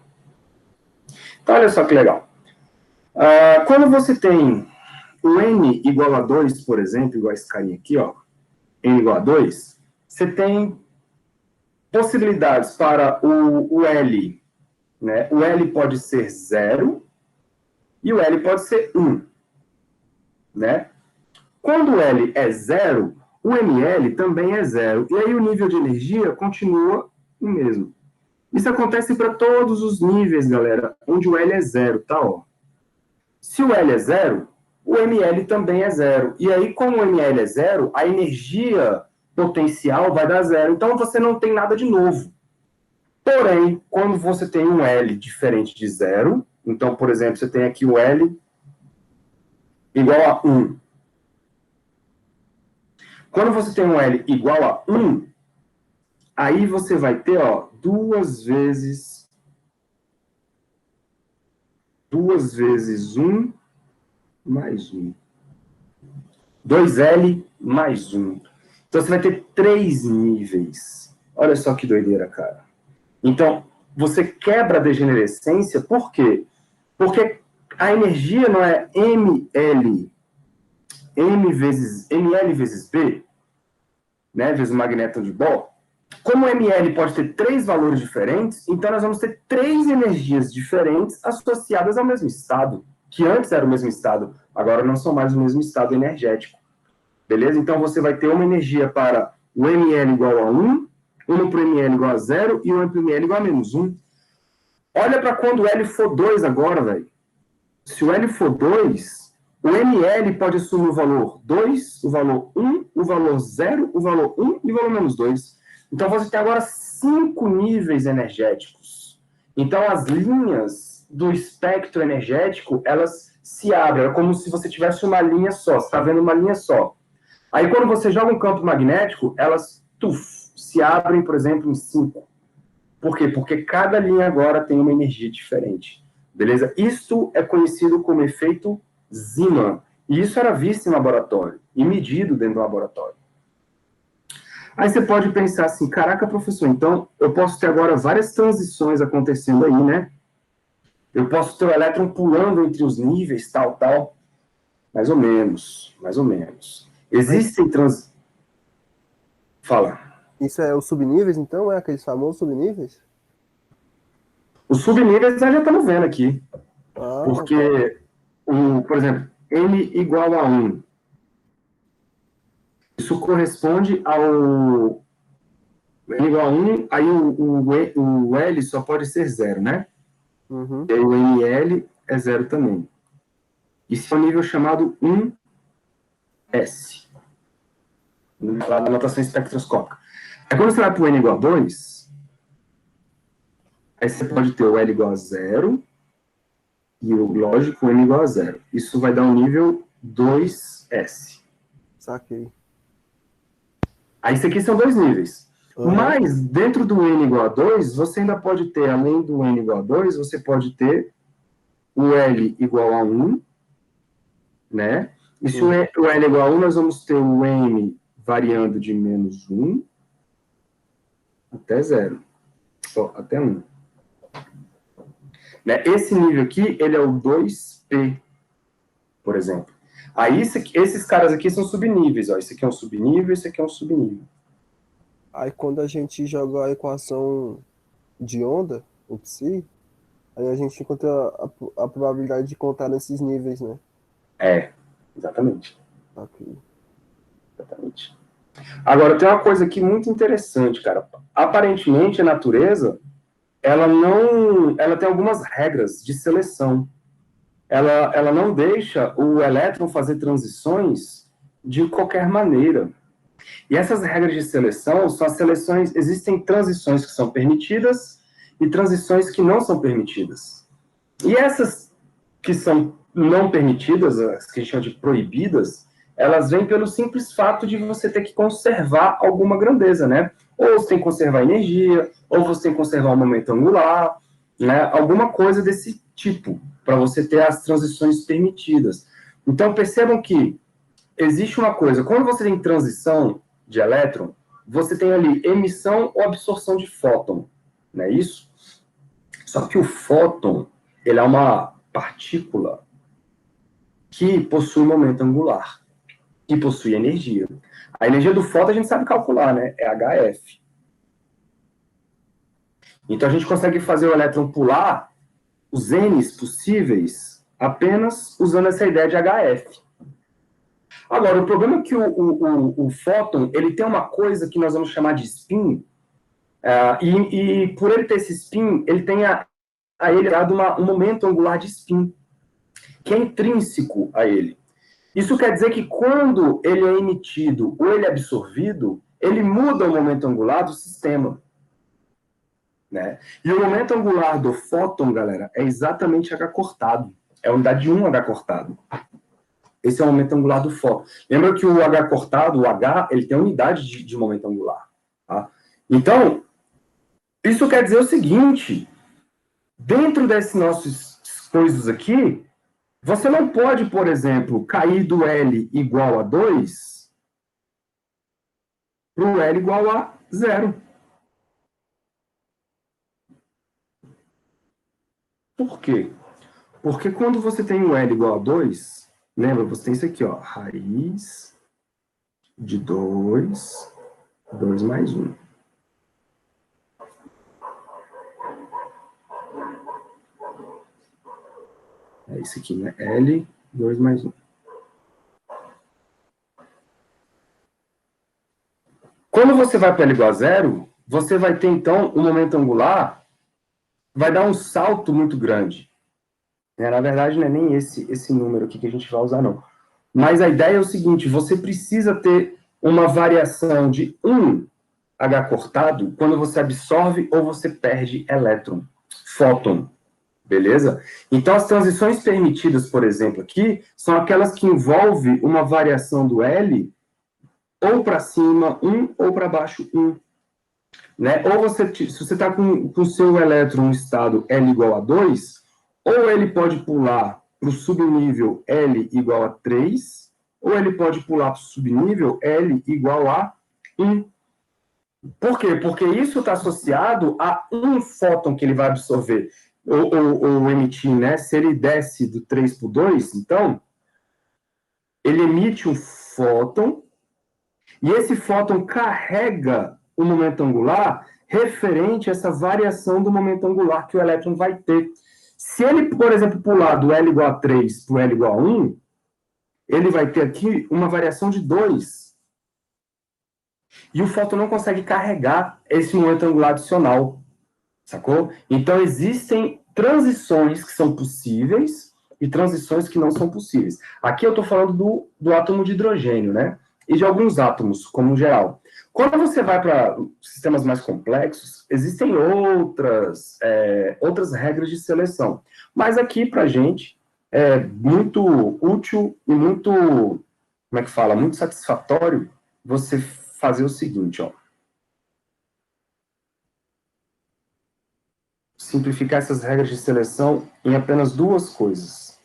Então, olha só que legal. Quando você tem o n igual a 2, por exemplo, igual esse carinha aqui, ó, n igual a 2, você tem possibilidades para o L, né? O L pode ser 0 e o L pode ser 1, né? Quando o L é 0, o ML também é 0. E aí o nível de energia continua o mesmo. Isso acontece para todos os níveis, galera, onde o L é 0, tá? Ó. Se o L é 0, o ML também é 0. E aí, como o ML é 0, a energia potencial vai dar 0. Então, você não tem nada de novo. Porém, quando você tem um L diferente de 0, então, por exemplo, você tem aqui o L igual a 1. Quando você tem um L igual a 1, aí você vai ter, ó, 2 vezes 1 mais 1. 2L mais 1. Então, você vai ter 3 níveis. Olha só que doideira, cara. Então, você quebra a degenerescência, por quê? Porque a energia não é ML vezes B, né, vezes o magnéton de Bohr. Como o ML pode ter 3 valores diferentes, então nós vamos ter 3 energias diferentes associadas ao mesmo estado, que antes era o mesmo estado, agora não são mais o mesmo estado energético. Beleza? Então você vai ter uma energia para o ML igual a 1, uma para o ML igual a 0 e uma para o ML igual a menos 1. Olha para quando o L for 2 agora, velho. Se o L for 2, o ML pode assumir o valor 2, o valor 1, o valor 0, o valor 1 e o valor menos 2. Então você tem agora 5 níveis energéticos. Então as linhas do espectro energético, elas se abrem. É como se você tivesse uma linha só. Você está vendo uma linha só. Aí quando você joga um campo magnético, elas se abrem, por exemplo, em 5. Por quê? Porque cada linha agora tem uma energia diferente. Beleza? Isto é conhecido como efeito Zeeman. E isso era visto em laboratório e medido dentro do laboratório. Aí você pode pensar assim, caraca, professor, então eu posso ter agora várias transições acontecendo aí, né? Eu posso ter o elétron pulando entre os níveis, tal, tal. Mais ou menos, mais ou menos. Existem Fala. Isso é os subníveis, então? É aqueles famosos subníveis? Os subníveis nós já estamos vendo aqui. Ah, Porque, por exemplo, n igual a 1. Isso corresponde ao n igual a 1, aí o L só pode ser 0, né? uhum. E aí o NL é 0 também. Isso é um nível chamado 1S, lá da notação espectroscópica. Aí quando você vai para o N igual a 2, aí você pode ter o L igual a 0 e o lógico N igual a 0. Isso vai dar um nível 2S. Saquei. Aí isso aqui são 2 níveis. Uhum. Mas, dentro do N igual a 2, você ainda pode ter, além do N igual a 2, você pode ter o L igual a 1, né? E se o L igual a 1, nós vamos ter o M variando de menos 1 até 0. Só, até 1. Né? Esse nível aqui, ele é o 2P, por exemplo. Aí, esses caras aqui são subníveis. Ó. Esse aqui é um subnível, esse aqui é um subnível. Aí quando a gente joga a equação de onda, o psi, aí a gente encontra a probabilidade de contar nesses níveis, né? É, exatamente. aqui. Exatamente. Agora, tem uma coisa aqui muito interessante, cara. Aparentemente, a natureza, ela tem algumas regras de seleção. Ela não deixa o elétron fazer transições de qualquer maneira. E essas regras de seleção são as seleções, existem transições que são permitidas e transições que não são permitidas. E essas que são não permitidas, as que a gente chama de proibidas, elas vêm pelo simples fato de você ter que conservar alguma grandeza, né? Ou você tem que conservar energia, ou você tem que conservar o momento angular, né? Alguma coisa desse tipo, para você ter as transições permitidas. Então, percebam que existe uma coisa, quando você tem transição de elétron, você tem ali emissão ou absorção de fóton, não é isso? Só que o fóton, ele é uma partícula que possui momento angular, que possui energia. A energia do fóton a gente sabe calcular, né? É HF. Então a gente consegue fazer o elétron pular os N's possíveis apenas usando essa ideia de HF. Agora, o problema é que o fóton, ele tem uma coisa que nós vamos chamar de spin, e por ele ter esse spin, ele tem a ele dado um momento angular de spin, que é intrínseco a ele. Isso quer dizer que quando ele é emitido ou ele é absorvido, ele muda o momento angular do sistema. Né? E o momento angular do fóton, galera, é exatamente H cortado. É a unidade de 1 H cortado. Esse é o momento angular do fóton. Lembra que o H cortado, o H, ele tem unidade de momento angular. Tá? Então, isso quer dizer o seguinte, dentro desses nossos coisas aqui, você não pode, por exemplo, cair do L igual a 2 para o L igual a 0. Por quê? Porque quando você tem o L igual a 2, lembra, você tem isso aqui, ó, raiz de 2, 2 mais 1. É isso aqui, né? L, 2 mais 1. Quando você vai para L igual a 0, você vai ter, então, um momento angular, vai dar um salto muito grande. Na verdade, não é nem esse número aqui que a gente vai usar, não. Mas a ideia é o seguinte, você precisa ter uma variação de 1 H cortado quando você absorve ou você perde elétron, fóton, beleza? Então, as transições permitidas, por exemplo, aqui, são aquelas que envolvem uma variação do L ou para cima 1 ou para baixo 1. Né? Ou você, se você está com o seu elétron em estado L igual a 2, ou ele pode pular para o subnível L igual a 3, ou ele pode pular para o subnível L igual a 1. Por quê? Porque isso está associado a um fóton que ele vai absorver ou emitir, né? Se ele desce do 3 para o 2, então, ele emite um fóton, e esse fóton carrega o momento angular referente a essa variação do momento angular que o elétron vai ter. Se ele, por exemplo, pular do L igual a 3 para o L igual a 1, ele vai ter aqui uma variação de 2. E o fóton não consegue carregar esse momento angular adicional, sacou? Então, existem transições que são possíveis e transições que não são possíveis. Aqui eu estou falando do átomo de hidrogênio, né? E de alguns átomos, como geral. Quando você vai para sistemas mais complexos, existem outras regras de seleção. Mas aqui, para a gente, é muito útil e muito, como é que fala, muito satisfatório você fazer o seguinte, ó. Simplificar essas regras de seleção em apenas duas coisas.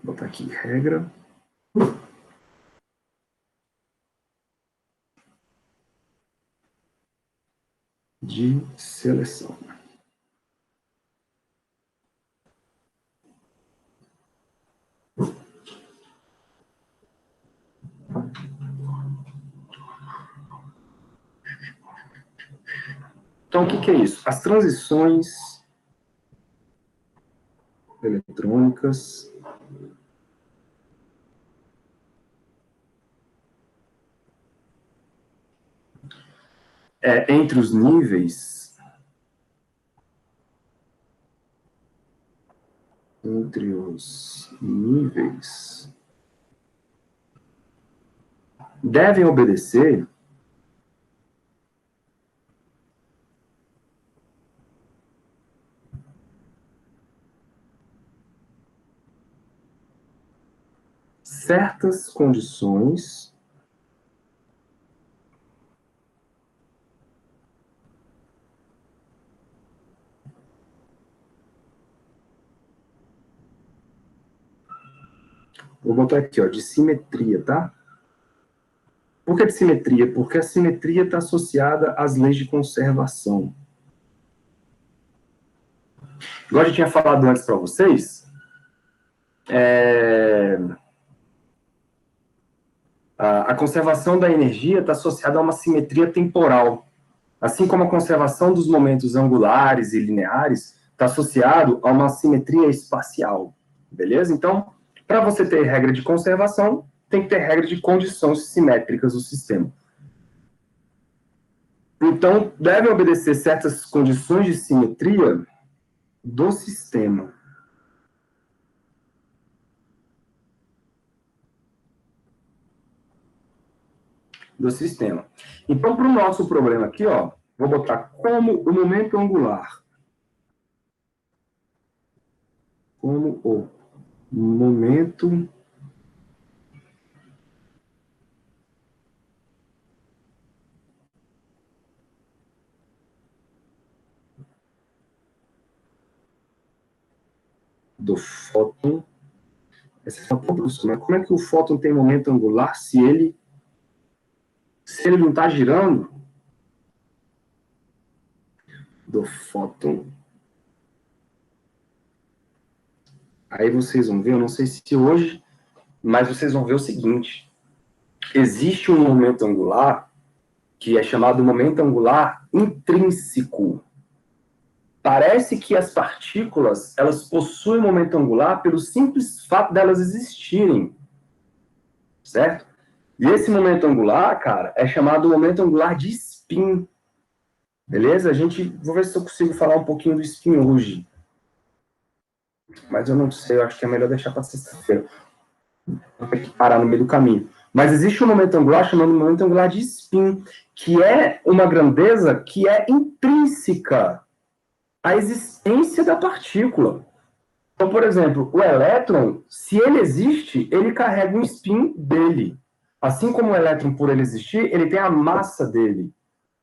Vou botar aqui, regra de seleção. Então, o que é isso? As transições eletrônicas. Entre os níveis, devem obedecer certas condições vou botar aqui, ó, de simetria, tá? Por que de simetria? Porque a simetria está associada às leis de conservação. Igual eu já tinha falado antes para vocês, a conservação da energia está associada a uma simetria temporal. Assim como a conservação dos momentos angulares e lineares está associado a uma simetria espacial. Beleza? Então, para você ter regra de conservação, tem que ter regra de condições simétricas do sistema. Então, devem obedecer certas condições de simetria do sistema. Então, para o nosso problema aqui, ó, vou botar como o momento angular. Como o momento do fóton. Essa é uma professor, mas como é que o fóton tem momento angular se ele não está girando? Do fóton. Aí vocês vão ver, eu não sei se hoje, mas vocês vão ver o seguinte. Existe um momento angular que é chamado momento angular intrínseco. Parece que as partículas, elas possuem momento angular pelo simples fato delas existirem. Certo? E esse momento angular, cara, é chamado momento angular de spin. Beleza? Vou ver se eu consigo falar um pouquinho do spin hoje. Mas eu não sei, eu acho que é melhor deixar para sexta-feira. Vou ter que parar no meio do caminho. Mas existe um momento angular chamado momento angular de spin, que é uma grandeza que é intrínseca à existência da partícula. Então, por exemplo, o elétron, se ele existe, ele carrega um spin dele. Assim como o elétron, por ele existir, ele tem a massa dele,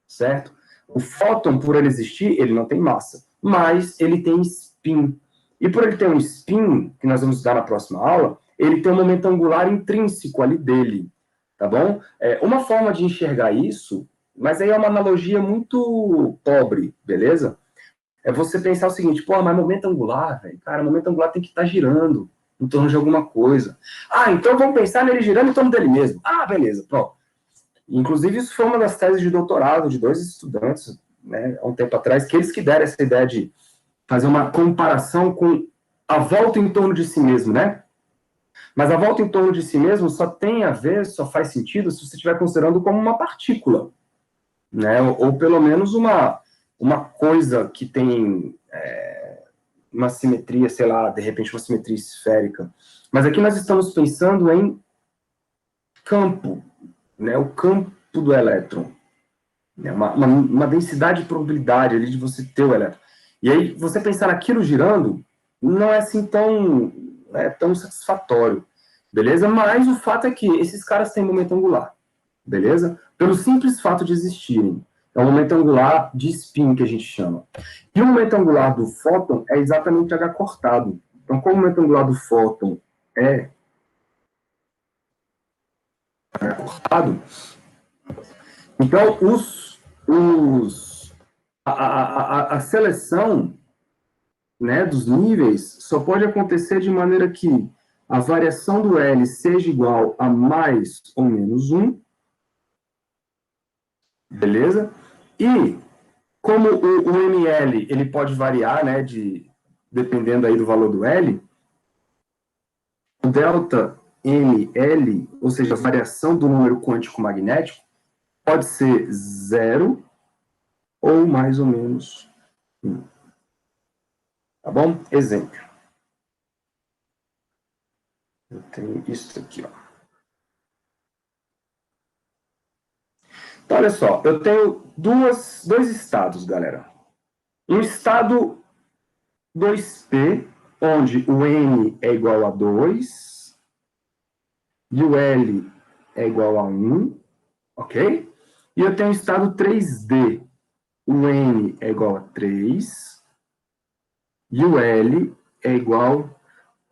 certo? O fóton, por ele existir, ele não tem massa, mas ele tem spin. E por ele ter um spin, que nós vamos estudar na próxima aula, ele tem um momento angular intrínseco ali dele, tá bom? Uma forma de enxergar isso, mas aí é uma analogia muito pobre, beleza? É você pensar o seguinte, pô, mas momento angular, velho, cara, momento angular tem que estar girando em torno de alguma coisa. Ah, então vamos pensar nele girando em torno dele mesmo. Ah, beleza, pronto. Inclusive, isso foi uma das teses de doutorado de 2 estudantes, né, há um tempo atrás, que eles que deram essa ideia de fazer uma comparação com a volta em torno de si mesmo, né? Mas a volta em torno de si mesmo só tem a ver, só faz sentido se você estiver considerando como uma partícula, né? Ou pelo menos uma coisa que tem uma simetria, sei lá, de repente uma simetria esférica. Mas aqui nós estamos pensando em campo, né? O campo do elétron. Né? Uma densidade de probabilidade ali de você ter o elétron. E aí, você pensar naquilo girando, não é assim tão satisfatório, beleza? Mas o fato é que esses caras têm momento angular, beleza? Pelo simples fato de existirem. É o momento angular de spin, que a gente chama. E o momento angular do fóton é exatamente H cortado. Então, como o momento angular do fóton é H cortado, então a seleção, né, dos níveis só pode acontecer de maneira que a variação do L seja igual a mais ou menos 1, beleza? E como o ML ele pode variar, né, de dependendo aí do valor do L, o delta ML, ou seja, a variação do número quântico magnético, pode ser 0 ou mais ou menos 1. Tá bom? Exemplo. Eu tenho isso aqui, ó. Então, olha só, eu tenho dois estados, galera. Um estado 2P, onde o N é igual a 2 e o L é igual a 1, ok? E eu tenho um estado 3D, o N é igual a 3 e o L é igual,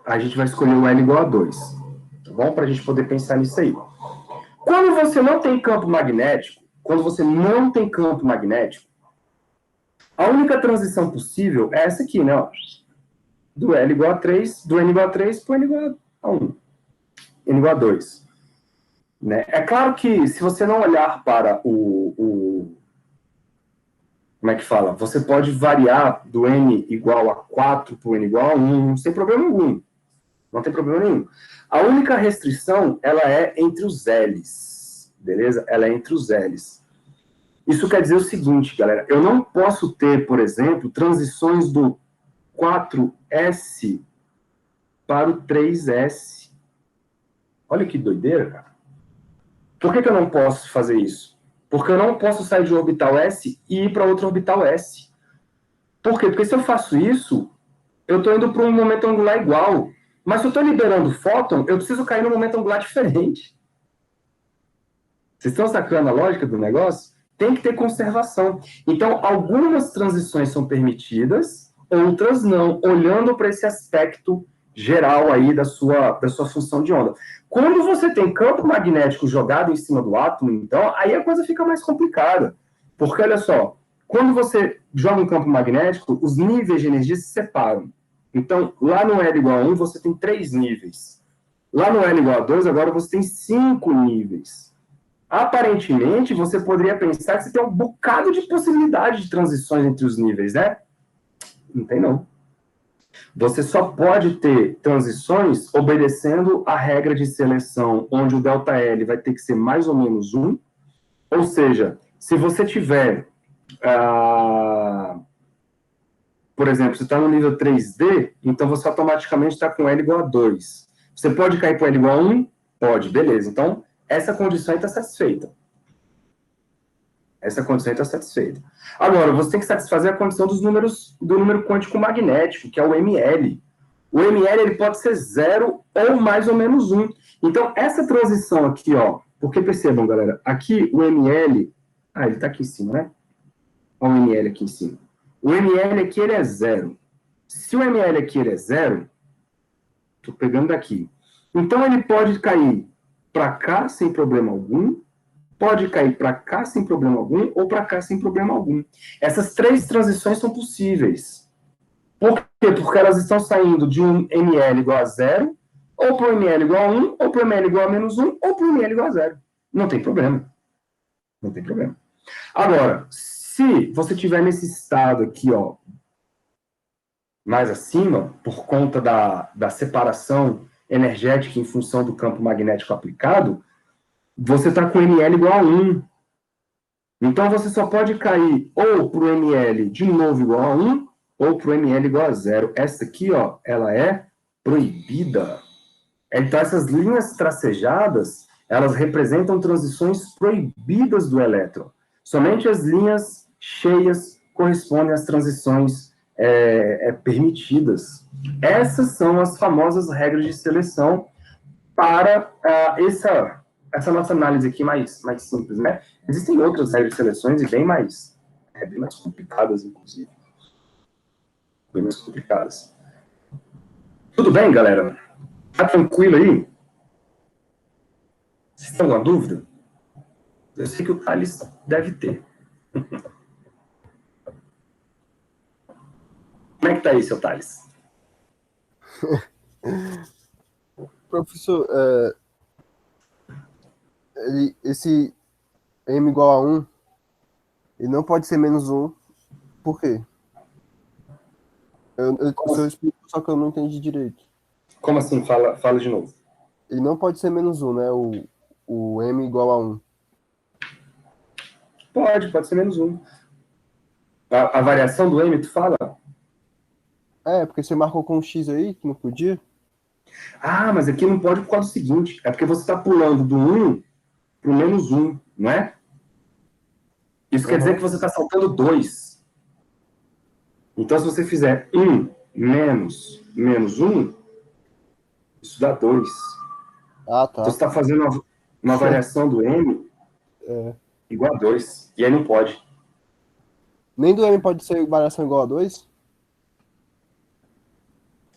a gente vai escolher o L igual a 2, tá bom? Para a gente poder pensar nisso aí. Quando você não tem campo magnético, a única transição possível é essa aqui, né? Ó, do L igual a 3, do N igual a 3 para o N igual a 1, N igual a 2. Né? É claro que se você não olhar para como é que fala? Você pode variar do N igual a 4 para o N igual a 1, sem problema algum. Não tem problema nenhum. A única restrição, ela é entre os L's, beleza? Ela é entre os L's. Isso quer dizer o seguinte, galera, eu não posso ter, por exemplo, transições do 4S para o 3S. Olha que doideira, cara. Por que eu não posso fazer isso? Porque eu não posso sair de um orbital S e ir para outro orbital S. Por quê? Porque se eu faço isso, eu estou indo para um momento angular igual. Mas se eu estou liberando fóton, eu preciso cair num momento angular diferente. Vocês estão sacando a lógica do negócio? Tem que ter conservação. Então, algumas transições são permitidas, outras não, olhando para esse aspecto geral aí da sua função de onda. Quando você tem campo magnético jogado em cima do átomo, então, aí a coisa fica mais complicada. Porque, olha só, quando você joga um campo magnético, os níveis de energia se separam. Então, lá no L igual a 1, você tem 3 níveis. Lá no L igual a 2, agora você tem 5 níveis. Aparentemente, você poderia pensar que você tem um bocado de possibilidade de transições entre os níveis, né? Não tem, não. Você só pode ter transições obedecendo a regra de seleção, onde o ΔL vai ter que ser mais ou menos 1. Ou seja, se você tiver, por exemplo, você está no nível 3D, então você automaticamente está com L igual a 2. Você pode cair para L igual a 1? Pode, beleza. Então, essa condição está satisfeita. Essa condição está satisfeita. Agora, você tem que satisfazer a condição do número quântico magnético, que é o ML. O ML ele pode ser 0 ou mais ou menos 1. Então, essa transição aqui, ó, porque percebam, galera, aqui o ML... Ah, ele está aqui em cima, né? Olha o ML aqui em cima. O ML aqui ele é 0. Se o ML aqui ele é 0, estou pegando daqui. Então, ele pode cair para cá sem problema algum, pode cair para cá sem problema algum ou para cá sem problema algum. Essas três transições são possíveis. Por quê? Porque elas estão saindo de um ml igual a 0, ou para o ml igual a 1, ou para o ml igual a menos 1, ou para o ml igual a 0. Não tem problema. Não tem problema. Agora, se você estiver nesse estado aqui, ó, mais acima, por conta da separação energética em função do campo magnético aplicado, você está com ml igual a 1. Então, você só pode cair ou para o ml de novo igual a 1, ou para o ml igual a 0. Essa aqui, ó, ela é proibida. Então, essas linhas tracejadas, elas representam transições proibidas do elétron. Somente as linhas cheias correspondem às transições permitidas. Essas são as famosas regras de seleção para essa nossa análise aqui mais simples, né? Existem outras regras de seleções e bem mais complicadas, inclusive. Bem mais complicadas. Tudo bem, galera? Tá tranquilo aí? Vocês têm alguma dúvida? Eu sei que o Thales deve ter. Como é que tá aí, seu Thales? Professor, esse M igual a 1, ele não pode ser menos 1, por quê? Se eu explico, só que eu não entendi direito. Como assim? Fala de novo. Ele não pode ser menos um, né? O M igual a 1. Pode ser menos um. A variação do M, tu fala? É, porque você marcou com um X aí, que não podia? Ah, mas aqui não pode por causa do seguinte: é porque você está pulando do um para o menos um, não é? Isso quer dizer Aham. que você está saltando 2. Então, se você fizer um menos um, isso dá 2. Ah, Então, você tá. está fazendo uma variação do M É. igual a 2. E aí não pode. Nem do M pode ser variação igual a 2?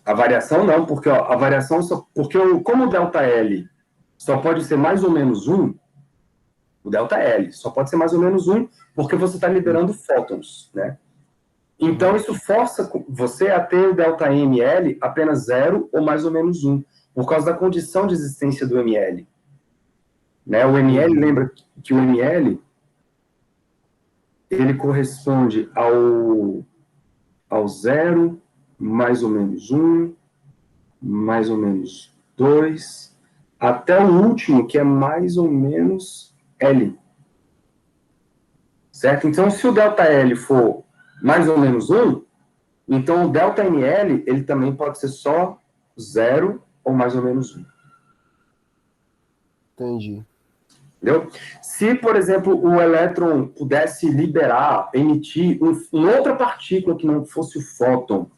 A variação não, porque ó, a variação só. Porque como o delta L só pode ser mais ou menos um, o delta L só pode ser mais ou menos um, porque você está liberando fótons, né? Então, Uhum. isso força você a ter o delta ml apenas zero ou mais ou menos um, por causa da condição de existência do ml. Né? O ml, Entendi. lembra que o ml ele corresponde ao zero, mais ou menos um, mais ou menos dois, até o último, que é mais ou menos L. Certo? Então, se o delta L for mais ou menos um, então o delta ml ele também pode ser só zero ou mais ou menos um. Entendi. Entendeu? Se, por exemplo, o elétron pudesse liberar, emitir uma outra partícula que não fosse o fóton,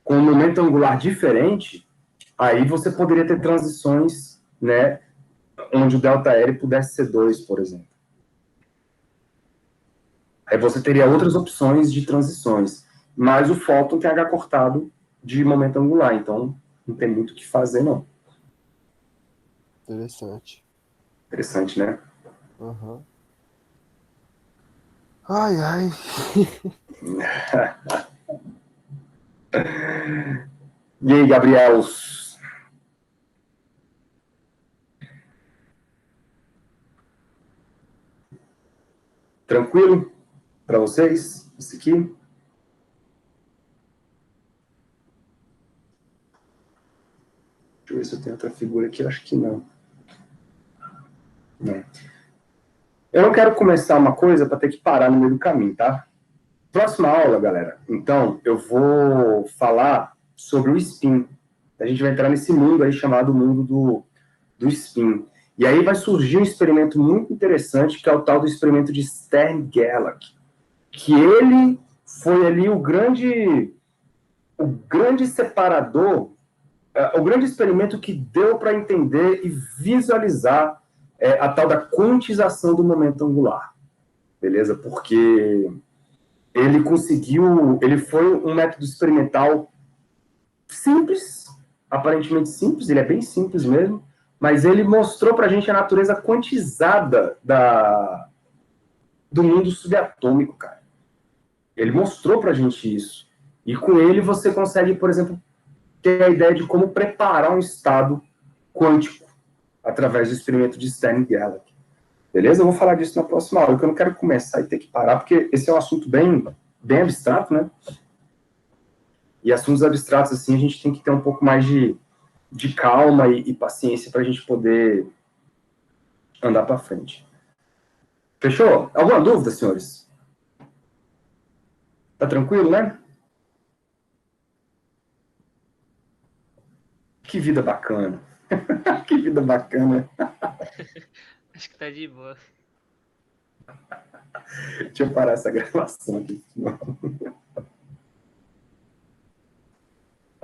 com um momento angular diferente, aí você poderia ter transições, né, onde o delta L pudesse ser 2, por exemplo. Aí você teria outras opções de transições, mas o fóton tem H cortado de momento angular, então não tem muito o que fazer, não. Interessante. Interessante, né? Aham. Ai, ai. E aí, Gabriel? Tranquilo para vocês? Isso aqui? Deixa eu ver se eu tenho outra figura aqui. Eu acho que não. Não. Eu não quero começar uma coisa para ter que parar no meio do caminho, tá? Próxima aula, galera. Então, eu vou falar sobre o spin. A gente vai entrar nesse mundo aí chamado mundo do spin. E aí vai surgir um experimento muito interessante, que é o tal do experimento de Stern-Gerlach, que ele foi ali o grande separador, o grande experimento que deu para entender e visualizar a tal da quantização do momento angular, beleza? Porque ele foi um método experimental simples, aparentemente simples, ele é bem simples mesmo, mas ele mostrou para a gente a natureza quantizada do mundo subatômico, cara. Ele mostrou para a gente isso. E com ele você consegue, por exemplo, ter a ideia de como preparar um estado quântico através do experimento de Stern-Gerlach. Beleza? Eu vou falar disso na próxima aula, porque eu não quero começar e ter que parar, porque esse é um assunto bem, bem abstrato, né? E assuntos abstratos, assim, a gente tem que ter um pouco mais de calma e paciência para a gente poder andar para frente. Fechou? Alguma dúvida, senhores? Tá tranquilo, né? Que vida bacana. Que vida bacana. Acho que tá de boa. Deixa eu parar essa gravação aqui.